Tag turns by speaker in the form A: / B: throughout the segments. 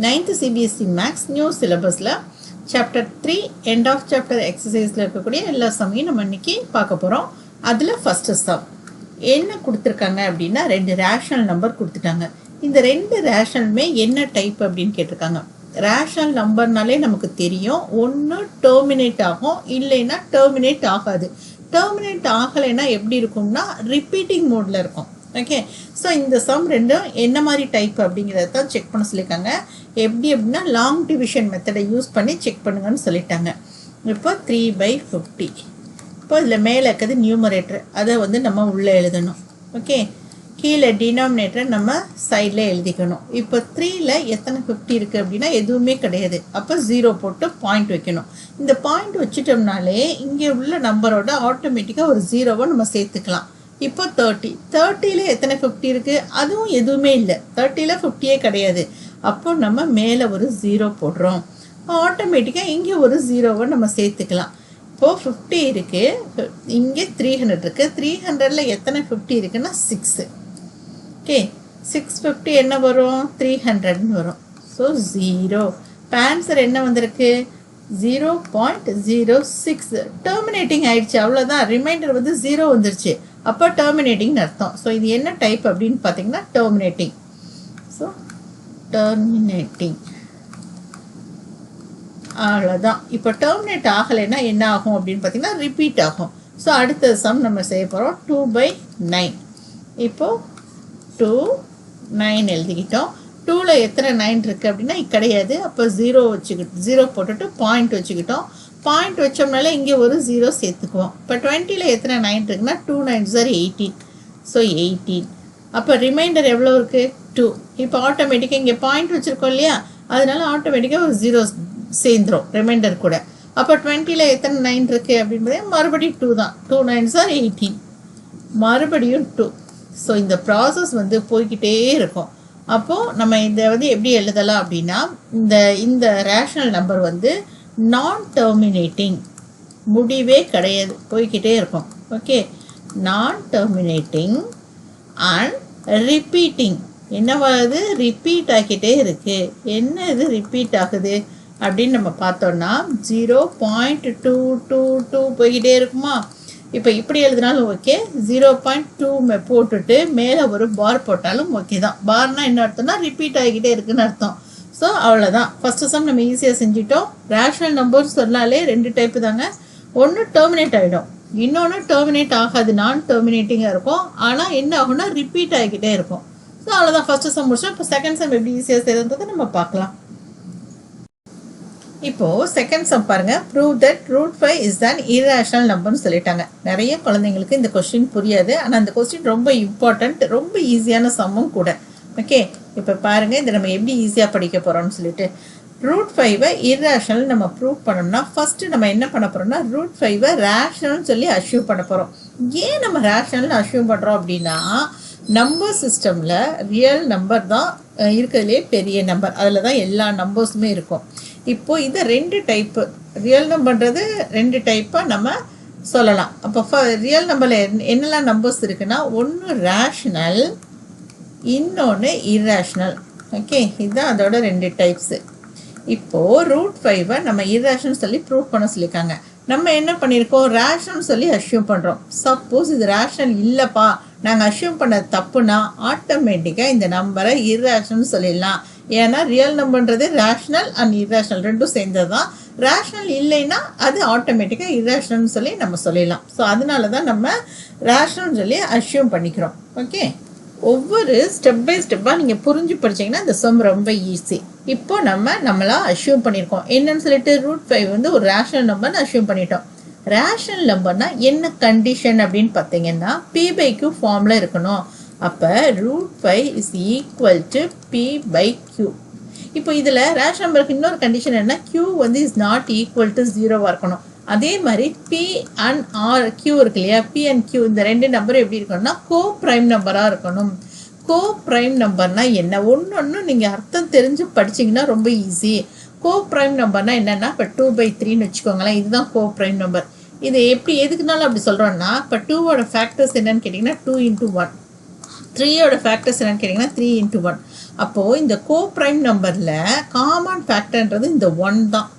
A: 9th CBSE Max new சிலபஸில் chapter 3 end of chapter எக்ஸசைஸில் இருக்கக்கூடிய எல்லா சமையும் நம்ம இன்றைக்கி பார்க்க போகிறோம். அதில் ஃபஸ்ட்டு சம் என்ன கொடுத்துருக்காங்க அப்படின்னா 2 ரேஷனல் நம்பர் கொடுத்துட்டாங்க. இந்த 2 ரேஷனலுமே என்ன டைப் அப்படின்னு கேட்டிருக்காங்க. ரேஷனல் நம்பர்னாலே நமக்கு தெரியும், ஒன்று டெர்மினேட் ஆகும், இல்லைன்னா டெர்மினேட் ஆகாது. டெர்மினேட் ஆகலைன்னா எப்படி இருக்கும்னா ரிப்பீட்டிங் மோடில் இருக்கும். ஓகே, ஸோ இந்த சம் ரெண்டும் என்ன மாதிரி டைப் அப்படிங்கிறத தான் செக் பண்ண சொல்லியிருக்காங்க. எப்படி அப்படின்னா லாங் டிவிஷன் மெத்தடை யூஸ் பண்ணி செக் பண்ணுங்கன்னு சொல்லிட்டாங்க. இப்போ 3/50. இப்போ இதில் மேலே இருக்கிறது நியூமரேட்டர், அதை நம்ம உள்ளே எழுதணும். ஓகே, கீழே டினாமினேட்டரை நம்ம சைடில் எழுதிக்கணும். இப்போ 3ல் எத்தனை 50 இருக்குது அப்படின்னா எதுவுமே கிடையாது. அப்போ 0 போட்டு பாயிண்ட் வைக்கணும். இந்த பாயிண்ட் வச்சுட்டோம்னாலே இங்கே உள்ள நம்பரோட ஆட்டோமேட்டிக்காக ஒரு 0வை நம்ம சேர்த்துக்கலாம். இப்போ 30ல் எத்தனை 50 இருக்குது? அதுவும் எதுவுமே இல்லை. 30ல் 50யே கிடையாது. அப்போ நம்ம மேலே ஒரு 0 போடுறோம். ஆட்டோமேட்டிக்காக இங்கே ஒரு 0வை நம்ம சேர்த்துக்கலாம். இப்போது 50 இருக்குது, இங்கே 300 இருக்குது. 300ல் எத்தனை 50 இருக்குன்னா 6. ஓகே, 650 என்ன வரும்? 300ன்னு வரும். ஸோ 0. இப்போ ஆன்சர் என்ன வந்திருக்கு? 0.06. டெர்மினேட்டிங் ஆயிடுச்சு, அவ்வளோதான். ரிமைண்டர் 0 வந்துருச்சு. அப்போ டெர்மினேட்டிங்னு அர்த்தம். ஸோ இது என்ன டைப் அப்படின்னு பார்த்தீங்கன்னா டெர்மினேட்டிங். ஸோ டெர்மினேட்டிங் அவ்வளோதான். இப்போ டெர்மினேட் ஆகலைன்னா என்ன ஆகும் அப்படின்னு பார்த்தீங்கன்னா ரிப்பீட் ஆகும். ஸோ அடுத்த சம் நம்ம செய்ய போகிறோம். 2/9. இப்போது 2 9 எழுதிக்கிட்டோம். 2ல் எத்தனை 9 இருக்குது அப்படின்னா கிடையாது. அப்போ 0 போட்டுட்டு பாயிண்ட் வச்சுக்கிட்டோம். பாயிண்ட் வச்சோம்னால இங்கே ஒரு 0 சேர்த்துக்குவோம். இப்போ 20ல் எத்தனை 9 இருக்குன்னா 2 9s are 18. ஸோ 18. அப்போ ரிமைண்டர் எவ்வளோ இருக்குது? 2. இப்போ ஆட்டோமேட்டிக்காக இங்கே பாயிண்ட் வச்சுருக்கோம் இல்லையா, அதனால ஆட்டோமேட்டிக்காக ஒரு 0 சேர்ந்துடும் ரிமைண்டர் கூட. அப்போ 20ல் எத்தனை 9 இருக்குது அப்படின்னு மறுபடியும் 2 தான். 2 9s are 18. மறுபடியும் 2. ஸோ இந்த ப்ராசஸ் போய்கிட்டே இருக்கும். அப்போது நம்ம இதை எப்படி எழுதலாம் அப்படின்னா இந்த ரேஷனல் நம்பர் நான் டெர்மினேட்டிங், முடிவே கிடையாது, போய்கிட்டே இருக்கும். ஓகே, நான் டெர்மினேட்டிங் அண்ட் ரிப்பீட்டிங். என்னவாகுது? ரிப்பீட் ஆகிட்டே இருக்குது. என்ன இது ரிப்பீட் ஆகுது அப்படின்னு நம்ம பார்த்தோன்னா 0.222 போய்கிட்டே இருக்குமா. இப்போ இப்படி எழுதினாலும் ஓகே, 0.2 போட்டுட்டு மேலே ஒரு பார் போட்டாலும் ஓகே தான். பார்னா என்ன அர்த்தம்னா ரிப்பீட் ஆகிக்கிட்டே இருக்குன்னு அர்த்தம். ஸோ அவ்வளோதான். ஃபஸ்ட்டு சம் நம்ம ஈஸியாக செஞ்சிட்டோம். ரேஷனல் நம்பர்ஸ் சொன்னாலே 2 டைப்பு தாங்க. ஒன்று டெர்மினேட் ஆகிடும், இன்னொன்று டெர்மினேட் ஆகாது, நான் டெர்மினேட்டிங்காக இருக்கும். ஆனால் என்ன ஆகும்னா ரிப்பீட் ஆகிக்கிட்டே இருக்கும். ஸோ அவ்வளோதான். ஃபஸ்ட்டு சம் முடிச்சோம். இப்போ செகண்ட் சம் எப்படி ஈஸியாக செய்யறதுன்றதை நம்ம பார்க்கலாம். இப்போது செகண்ட் சம் பாருங்கள். Prove that √5 is an irrational நம்பர்னு சொல்லிட்டாங்க. நிறைய குழந்தைங்களுக்கு இந்த கொஸ்டின் புரியாது, ஆனால் அந்த கொஸ்டின் ரொம்ப இம்பார்ட்டண்ட், ரொம்ப ஈஸியான சம்மும் கூட. ஓகே, இப்போ பாருங்கள், இதை நம்ம எப்படி ஈஸியாக படிக்க போகிறோம்னு சொல்லிட்டு √5 irrational நம்ம ப்ரூவ் பண்ணோம்னா ஃபஸ்ட்டு நம்ம என்ன பண்ண போகிறோம்னா √5 ரேஷனல்னு சொல்லி அஷ்யூம் பண்ண போகிறோம். ஏன் நம்ம ரேஷனல்னு அஷ்யூம் பண்ணுறோம் அப்படின்னா நம்பர் சிஸ்டமில் ரியல் நம்பர் தான் இருக்கிறதுலே பெரிய நம்பர், அதில் தான் எல்லா நம்பர்ஸுமே இருக்கும். இப்போது இதை 2 டைப்பு ரியல் நம்பர்ன்றது 2 டைப்பாக நம்ம சொல்லலாம். அப்போ ரியல் நம்பரில் என்னெல்லாம் நம்பர்ஸ் இருக்குன்னா ஒன்று ரேஷனல், இன்னொன்று இர்ரேஷனல். ஓகே, இதுதான் அதோட 2 டைப்ஸு. இப்போது √5 நம்ம இர்ரேஷனல் சொல்லி ப்ரூவ் பண்ண சொல்லியிருக்காங்க. நம்ம என்ன பண்ணியிருக்கோம்? ரேஷனல் சொல்லி அஷ்யூம் பண்ணுறோம். சப்போஸ் இது ரேஷனல் இல்லைப்பா, நாங்கள் அஷ்யூம் பண்ண தப்புனா ஆட்டோமேட்டிக்காக இந்த நம்பரை இர்ரேஷனல் சொல்லிடலாம். ஏன்னா ரியல் நம்பர்ன்றது ரேஷனல் அண்ட் இர்ரேஷனல் ரெண்டும் சேர்ந்தது தான். ரேஷனல் இல்லைன்னா அது ஆட்டோமேட்டிக்காக இர்ரேஷனல்னு சொல்லி நம்ம சொல்லிடலாம். ஸோ அதனால தான் நம்ம ரேஷனல் சொல்லி அஷ்யூம் பண்ணிக்கிறோம். ஓகே, ஒவ்வொரு ஸ்டெப் பை ஸ்டெப்பாக நீங்கள் புரிஞ்சு படிச்சிங்கன்னா இந்த சம் ரொம்ப ஈஸி. இப்போ நம்மளா அஷ்யூம் பண்ணியிருக்கோம் என்னன்னு சொல்லிட்டு √5 ஒரு ரேஷனல் நம்பர்னு அஷ்யூம் பண்ணிட்டோம். ரேஷனல் நம்பர்னா என்ன கண்டிஷன் அப்படின்னு பார்த்தீங்கன்னா P/Q ஃபார்மில் இருக்கணும். அப்போ √5 இஸ் ஈக்குவல் டு P/Q. இப்போ இதில் ரேஷனல் நம்பருக்கு இன்னொரு கண்டிஷன் என்ன? Q is not equal to 0வாக இருக்கணும். அதே மாதிரி P and R Q இருக்கு இல்லையா, P and Q இந்த 2 நம்பரும் எப்படி இருக்கணும்னா கோ ப்ரைம் நம்பராக இருக்கணும். கோ ப்ரைம் நம்பர்னா என்ன? ஒன்று நீங்கள் அர்த்தம் தெரிஞ்சு படிச்சிங்கன்னா ரொம்ப ஈஸி. கோ ப்ரைம் நம்பர்னா என்னென்னா இப்போ 2/3ன்னு வச்சுக்கோங்களேன். இதுதான் கோ ப்ரைம் நம்பர். இது எப்படி எதுக்குனாலும் அப்படி சொல்கிறோன்னா இப்போ 2வோட ஃபேக்டர்ஸ் என்னன்னு கேட்டிங்கன்னா 2 × 1, 3யோட ஃபேக்டர்ஸ் என்னன்னு கேட்டிங்கன்னா 3 × 1, அப்போது இந்த கோப்ரைம் நம்பரில் காமன் ஃபேக்டர்ன்றது இந்த 1 தான்.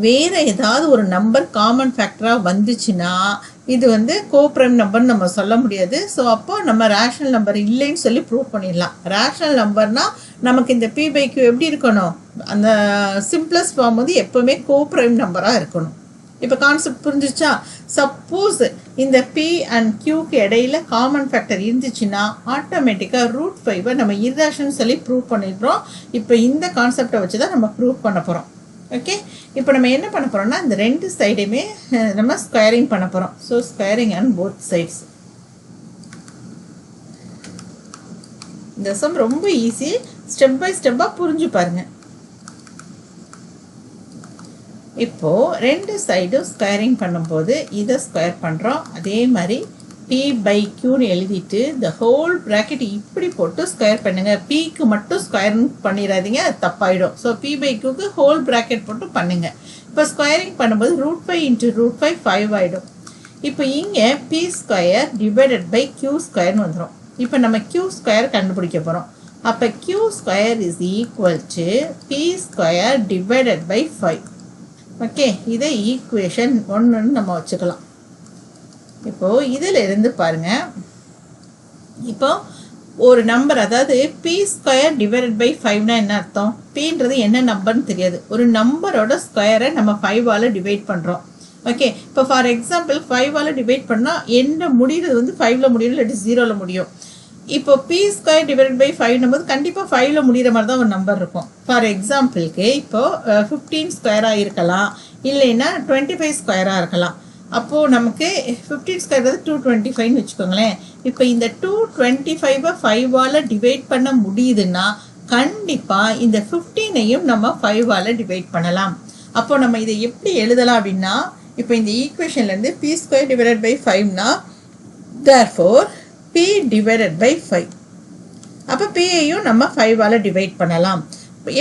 A: வேறு ஏதாவது ஒரு நம்பர் காமன் ஃபேக்டராக வந்துச்சுன்னா இது வந்து கோப்ரைம் நம்பர்னு நம்ம சொல்ல முடியாது. ஸோ அப்போ நம்ம ரேஷனல் நம்பர் இல்லைன்னு சொல்லி ப்ரூவ் பண்ணிடலாம். ரேஷனல் நம்பர்னால் நமக்கு இந்த P/Q எப்படி இருக்கணும், அந்த சிம்பிளஸ்ட் ஃபார்ம் வந்து எப்போவுமே கோப்ரைம் நம்பராக இருக்கணும். இப்போ கான்செப்ட் புரிஞ்சிச்சா? சப்போஸ் இந்த P அண்ட் Qக்கு இடையில காமன் ஃபேக்டர் இருந்துச்சுன்னா ஆட்டோமேட்டிக்காக √5 நம்ம இர்ரேஷனல் சொல்லி ப்ரூவ் பண்ணிடுறோம். இப்போ இந்த கான்செப்டை வச்சு தான் நம்ம ப்ரூவ் பண்ண போகிறோம். ஓகே, இப்போ நம்ம என்ன பண்ண போகிறோம்னா இந்த 2 சைடுமே நம்ம ஸ்கொயரிங் பண்ண போகிறோம். So squaring on both sides. இந்த சம் ரொம்ப ஈஸி, ஸ்டெப் பை ஸ்டெப்பாக புரிஞ்சு பாருங்க. இப்போது 2 சைடும் ஸ்கொயரிங் பண்ணும்போது இதை ஸ்கொயர் பண்ணுறோம். அதே மாதிரி P/Qன்னு எழுதிட்டு இந்த ஹோல் ப்ராக்கெட் இப்படி போட்டு ஸ்கொயர் பண்ணுங்கள். Pக்கு மட்டும் ஸ்கொயர் பண்ணிடாதீங்க, அது தப்பாயிடும். ஸோ P/Qக்கு ஹோல் ப்ராக்கெட் போட்டு பண்ணுங்கள். இப்போ ஸ்கொயரிங் பண்ணும்போது √5 × √5 5 ஆகிடும். இப்போ இங்கே P² டிவைடட் பை Q² வந்துடும். இப்போ நம்ம Q² கண்டுபிடிக்க போகிறோம். அப்போ Q² is equal to P² divided by 5. Okay, இதை ஈக்குவேஷன் 1ன்னு நம்ம வச்சுக்கலாம். இப்போது இதில் இருந்து பாருங்கள், இப்போ ஒரு நம்பர், அதாவது P² டிவைடட் பை 5னா என்ன அர்த்தம்? Pன்றது என்ன நம்பர்னு தெரியாது, ஒரு நம்பரோட ஸ்கொயரை நம்ம 5ஆல் டிவைட் பண்ணுறோம். ஓகே, இப்போ ஃபார் எக்ஸாம்பிள் 5ஆல் டிவைட் பண்ணால் என்ன முடிகிறது வந்து 5ல் முடியும், இல்லாட்டி 0ல் முடியும். இப்போ P² டிவைடட் பை 5னும் போது கண்டிப்பாக 5ல் முடிகிற மாதிரி தான் ஒரு நம்பர் இருக்கும். ஃபார் எக்ஸாம்பிளுக்கு இப்போது 15² இருக்கலாம், இல்லைன்னா 25² இருக்கலாம். அப்போது நமக்கு 15² 225ன்னு வச்சுக்கோங்களேன். இப்போ இந்த 225 5ஆல் டிவைட் பண்ண முடியுதுன்னா கண்டிப்பாக இந்த 15ஐயும் நம்ம 5ஆல் டிவைட் பண்ணலாம். அப்போது நம்ம இதை எப்படி எழுதலாம் அப்படின்னா, இப்போ இந்த ஈக்குவேஷன்லேருந்து P² டிவைடட் பை 5னா therefore P டிவைடட் பை 5. அப்போ Pயையும் நம்ம 5ஆல் டிவைட் பண்ணலாம்.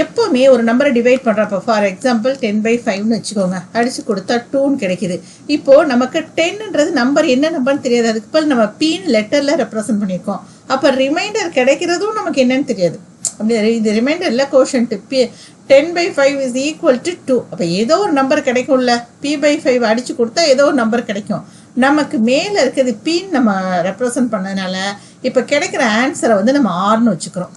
A: எப்போவுமே ஒரு நம்பரை டிவைட் பண்ணுறப்போ ஃபார் எக்ஸாம்பிள் 10/5ன்னு வச்சுக்கோங்க, அடித்து கொடுத்தா 2ன்னு கிடைக்கிது. இப்போது நமக்கு 10ன்றது நம்பர் என்ன நம்பர்னு தெரியாது, அதுக்கு பதில் நம்ம Pன்னு லெட்டரில் ரெப்ரசன்ட் பண்ணியிருக்கோம். அப்போ ரிமைண்டர் கிடைக்கிறதும் நமக்கு என்னன்னு தெரியாது. அப்படி இது ரிமைண்டரில் கோஷன்ட் 10/5 இஸ் ஈக்குவல் டு 2. அப்போ ஏதோ ஒரு நம்பர் கிடைக்கும்ல, P/5 அடித்து கொடுத்தா ஏதோ ஒரு நம்பர் கிடைக்கும். நமக்கு மேலே இருக்கிறது Pன்னு நம்ம ரெப்ரசன்ட் பண்ணதுனால இப்போ கிடைக்கிற ஆன்சரை வந்து நம்ம Rன்னு வச்சுக்கிறோம்.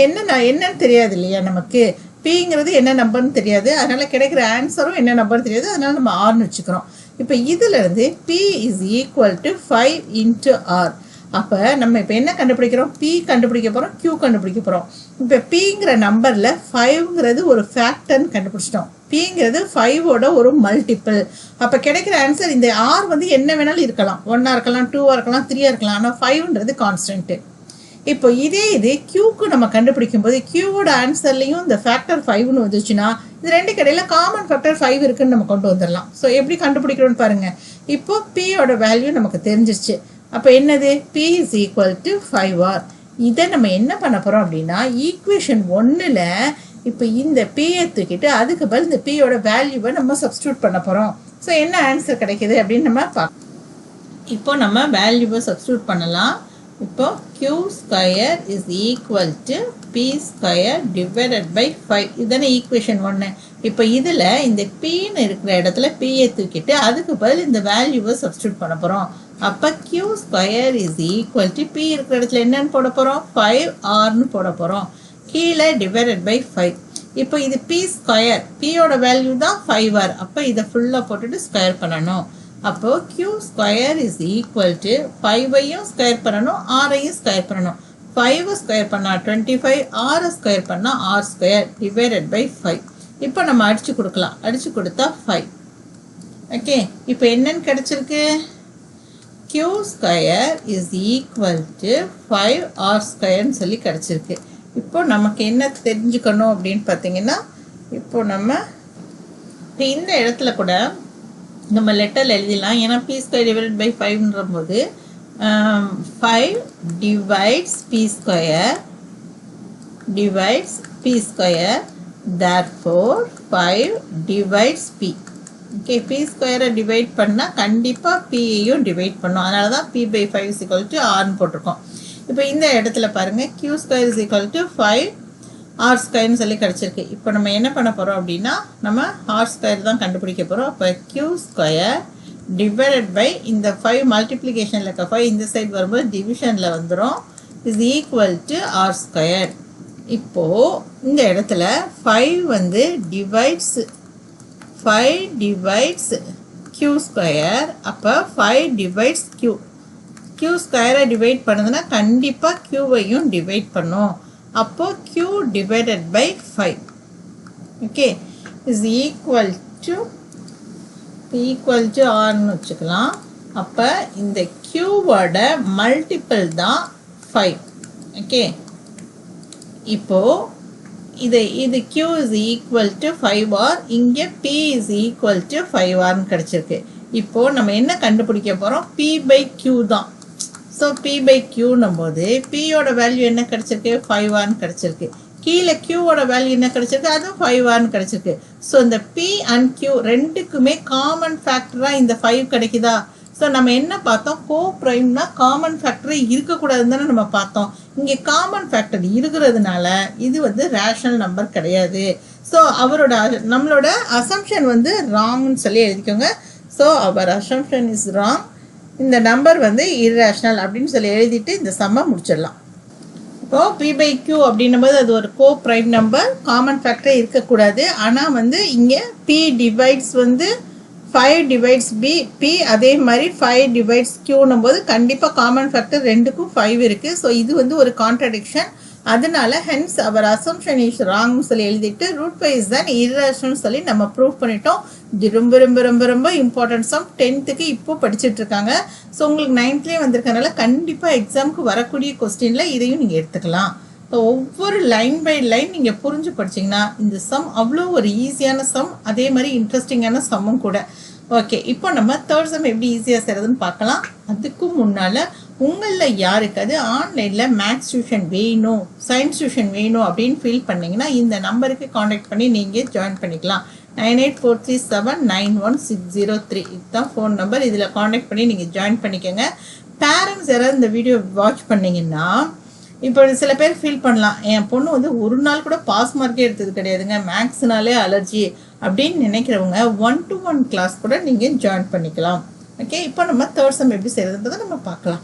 A: ஏன்னா என்னன்னு தெரியாது இல்லையா, நமக்கு Pங்கிறது என்ன நம்பர்னு தெரியாது, அதனால் கிடைக்கிற ஆன்சரும் என்ன நம்பர்னு தெரியாது, அதனால் நம்ம Rன்னு வச்சுக்கிறோம். இப்போ இதிலேருந்து P is equal to 5 × R. அப்போ நம்ம இப்போ என்ன கண்டுபிடிக்கிறோம், P கண்டுபிடிக்க போகிறோம், Q கண்டுபிடிக்க போகிறோம். இப்போ Pங்கிற நம்பரில் 5ங்கிறது ஒரு ஃபேக்டர்னு கண்டுபிடிச்சிட்டோம். Pங்கிறது 5ஓட ஒரு மல்டிபிள். அப்போ கிடைக்கிற ஆன்சர் இந்த R வந்து என்ன வேணாலும் இருக்கலாம், 1ஆக இருக்கலாம், 2ஆக இருக்கலாம், 3ஆக இருக்கலாம், ஆனால் 5ன்றது கான்ஸ்டன்ட்டு. இப்போ இதே இது Qக்கு நம்ம கண்டுபிடிக்கும் போது Qவோட ஆன்சர்லையும் இந்த ஃபேக்டர் 5ன்னு வந்துச்சுன்னா இது 2 கடையில் காமன் ஃபேக்டர் 5 இருக்குன்னு நம்ம கொண்டு வந்துடலாம். ஸோ எப்படி கண்டுபிடிக்கிறோன்னு பாருங்கள். இப்போ Pயோட வேல்யூ நமக்கு தெரிஞ்சிருச்சு. அப்போ என்னது, P is equal to 5R. இதை நம்ம என்ன பண்ண போகிறோம் அப்படின்னா ஈக்குவேஷன் 1ல் இப்போ இந்த Pயை தூக்கிட்டு அதுக்கு பதில் இந்த Pயோட வேல்யூவை நம்ம சப்ஸ்டியூட் பண்ண போகிறோம். ஸோ என்ன ஆன்சர் கிடைக்கிது அப்படின்னு நம்ம பார்க்கலாம். இப்போ நம்ம வேல்யூவை சப்ஸ்டியூட் பண்ணலாம். இப்போ Q² is equal to P² divided by 5. இதுதானே ஈக்குவேஷன் 1. இப்போ இதில் இந்த Pன்னு இருக்கிற இடத்துல Pயை தூக்கிட்டு அதுக்கு பதில் இந்த வேல்யூவை சப்ஸ்டியூட் பண்ண போகிறோம். அப்போ Q² is equal to P இருக்கிற இடத்துல என்னன்னு போட போகிறோம், 5Rன்னு போட போகிறோம். கீழே டிவைடட் பை 5. இப்போ இது P², Pயோட வேல்யூ தான் 5R. அப்போ இதை ஃபுல்லாக போட்டுட்டு ஸ்கொயர் பண்ணணும். அப்போ Q² இஸ் ஈக்குவல் டு 5ஐயும் ஸ்கொயர் பண்ணணும், Rஐயும் ஸ்கொயர் பண்ணணும். 5 ஸ்கொயர் பண்ணால் 25, R ஸ்கொயர் பண்ணால் R² டிவைடட் பை 5. இப்போ நம்ம அடித்து கொடுக்கலாம், அடித்து கொடுத்தா 5. ஓகே, இப்போ என்னன்னு கிடச்சிருக்கு, Q² is equal to 5R² சொல்லி கிடச்சிருக்கு. இப்போ நமக்கு என்ன தெரிஞ்சுக்கணும் அப்படின்னு பார்த்தீங்கன்னா, இப்போ நம்ம இந்த இடத்துல கூட நம்ம லெட்டரில் எழுதிடலாம். ஏன்னா P² டிவைடட் பை 5ன்ற போது 5 divides P², therefore 5 divides P. Okay, P² divide பண்ணால் கண்டிப்பாக Pயையும் டிவைட் பண்ணோம், அதனால தான் P/5 = Rன்னு போட்டிருக்கோம். இப்போ இந்த இடத்துல பாருங்கள், Q² is equal to 5 R ஸ்கொயர்னு சொல்லி கிடச்சிருக்கு. இப்போ நம்ம என்ன பண்ண போகிறோம் அப்படின்னா நம்ம ஆர் ஸ்கொயர் தான் கண்டுபிடிக்க போகிறோம். அப்போ q ஸ்கொயர் டிவைடட் பை இந்த 5 மல்டிப்ளிகேஷனில் இருக்க 5 இந்த சைடு வரும்போது டிவிஷனில் வந்துடும் is equal to R square. இப்போது இந்த இடத்துல 5 வந்து ஃபைவ் டிவைட்ஸ் q ஸ்கொயர். அப்போ 5 டிவைட்ஸ் q ஸ்கொயரை டிவைட் பண்ணுதுன்னா கண்டிப்பாக q-வையும் டிவைட் பண்ணும். அப்போது q divided by 5 okay is equal to ஆர்னு வச்சுக்கலாம். அப்போ இந்த q-வோட மல்டிபிள் தான் 5 ஓகே. இப்போது இது q is equal to 5r, இங்கே p இஸ் ஈக்குவல் டு 5rன்னு கிடச்சிருக்கு. இப்போது நம்ம என்ன கண்டுபிடிக்க போகிறோம்? p பை q தான். ஸோ p பை q-னும் போது p-யோட வேல்யூ என்ன கிடச்சிருக்கு? 5rன்னு கிடச்சிருக்கு. கீழே q-வோட வேல்யூ என்ன கிடச்சிருக்கு? அதுவும் 5rன்னு கிடச்சிருக்கு. ஸோ இந்த p அண்ட் q ரெண்டுக்குமே காமன் ஃபேக்டராக இந்த 5 கிடைக்குதா? ஸோ நம்ம என்ன பார்த்தோம்? கோ ப்ரைம்னா காமன் ஃபேக்டர் இருக்கக்கூடாதுன்னு தானே நம்ம பார்த்தோம். இங்கே காமன் ஃபேக்டர் இருக்கிறதுனால இது வந்து ரேஷனல் நம்பர் கிடையாது. ஸோ நம்மளோட அசம்ஷன் வந்து ராங்னு சொல்லி எழுதிக்கோங்க. So our assumption is wrong. இந்த நம்பர் வந்து இர்ரேஷனல் அப்படின்னு சொல்லி எழுதிட்டு இந்த சம்மை முடிச்சிடலாம். இப்போது p பை q அப்படின்னும் போது அது ஒரு கோ ப்ரைம் நம்பர், காமன் ஃபேக்டரே இருக்கக்கூடாது. ஆனால் வந்து இங்கே p டிவைட்ஸ் வந்து 5 டிவைட்ஸ் p, அதே மாதிரி 5 டிவைட்ஸ் q-னும் போது கண்டிப்பாக காமன் ஃபேக்டர் ரெண்டுக்கும் 5 இருக்குது. ஸோ இது வந்து ஒரு கான்ட்ரடிக்ஷன். அதனால ஹென்ஸ் அவர் அசம்ஷன் இஸ் ராங்னு சொல்லி எழுதிட்டு √5 இஸ் தான் இர்ரேஷனல் சொல்லி நம்ம ப்ரூவ் பண்ணிட்டோம். இது ரொம்ப ரொம்ப ரொம்ப ரொம்ப இம்பார்ட்டன்ட் சம். 10th இப்போ படிச்சுட்டு இருக்காங்க. ஸோ உங்களுக்கு 9th வந்திருக்கனால கண்டிப்பாக எக்ஸாமுக்கு வரக்கூடிய கொஸ்டினில் இதையும் நீங்கள் எடுத்துக்கலாம். ஸோ ஒவ்வொரு லைன் பை லைன் நீங்கள் புரிஞ்சு படிச்சிங்கன்னா இந்த சம் அவ்வளோ ஒரு ஈஸியான சம், அதே மாதிரி இன்ட்ரெஸ்டிங்கான சம்மும் கூட. ஓகே, இப்போ நம்ம தேர்ட் சம் எப்படி ஈஸியாக செய்கிறதுன்னு பார்க்கலாம். அதுக்கும் முன்னால் உங்களில் யாருக்காவது ஆன்லைனில் மேத்ஸ் டியூஷன் வேணும், சயின்ஸ் டியூஷன் வேணும் அப்படின்னு ஃபீல் பண்ணிங்கன்னா இந்த நம்பருக்கு காண்டாக்ட் பண்ணி நீங்கள் ஜாயின் பண்ணிக்கலாம். 9843791603 இதுதான் ஃபோன் நம்பர். இதில் காண்டாக்ட் பண்ணி நீங்கள் ஜாயின் பண்ணிக்கோங்க. பேரண்ட்ஸ் யாராவது இந்த வீடியோ வாட்ச் பண்ணிங்கன்னா இப்போ சில பேர் ஃபீல் பண்ணலாம், என் பொண்ணு வந்து ஒரு நாள் கூட பாஸ் மார்க்கே எடுத்தது கிடையாதுங்க, மேக்ஸ்னாலே அலர்ஜி அப்படின்னு நினைக்கிறவங்க 1-to-1 கிளாஸ் கூட நீங்கள் ஜாயின் பண்ணிக்கலாம். ஓகே, இப்போ நம்ம தேர்ட் சம் எப்படி செய்யறதுன்றதை நம்ம பார்க்கலாம்.